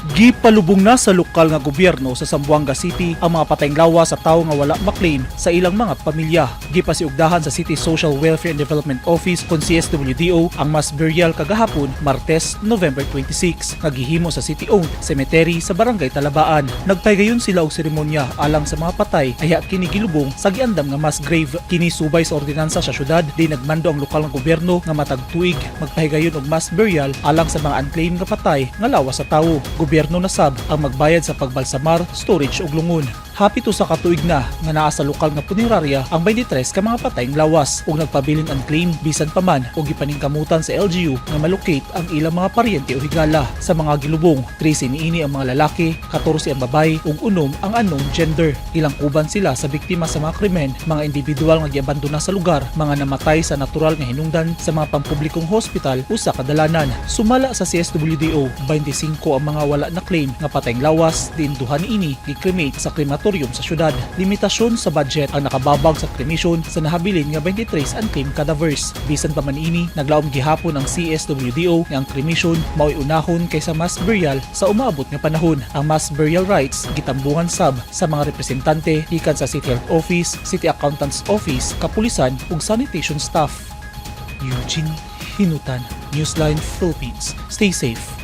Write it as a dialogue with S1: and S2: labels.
S1: Gipalubong na sa lokal nga gobyerno sa Zamboanga City ang mga patay'ng lawas sa tawo nga wala maklaim sa ilang mga pamilya. Gipasiugdahan sa City Social Welfare and Development Office kon CSWDO ang mass burial kagahapon Martes, November 26 nga gihimo sa city-owned cemetery sa Barangay Talabaan. Nagpaygayon sila og seremonya alang sa mga patay aya kini gilubong sa giandam nga mass grave. Kini subay sa ordinansa sa syudad di nagmando ang lokal nga gobyerno nga matag tuig magpahigayon og mass burial alang sa mga unclaimed nga patay nga lawas sa tawo. Gobyerno na sab ang magbayad sa pagbalsamar, storage ug lungon. Hapit sa katuig na nga naa sa lokal nga punerarya ang 23 ka mga patay'ng lawas ug nagpabilin unclaimed bisan pa man og gipaningkamutan sa LGU nga malocate ang ilang mga paryente o higala. Sa mga gilubong, 13 niini ang mga lalaki, 14 ang babae ug 6 ang unknown gender. Ilang kuban sila sa biktima sa mga krimen, mga individual nga giabandona sa lugar, mga namatay sa natural nga hinungdan sa mga pampublikong hospital o sa kadalanan. Sumala sa CSWDO, 25 ang mga wala na claim nga patay'ng lawas din duha niini gi-cremate sa crematorium sa syudad. Limitasyon sa budget ang nakababag sa cremation sa nahabilin nga 23 unclaimed cadavers. Bisan pa man ini, naglaom gihapon ang CSWDO nga ang cremation mao'y unahon kaysa mass burial sa umaabot nga panahon. Ang mass burial rights gitambungan sab sa mga representante gikan sa City Health Office, City Accountant's Office, kapulisan ug sanitation staff. Eugene Hinutan, Newsline Philippines. Stay safe.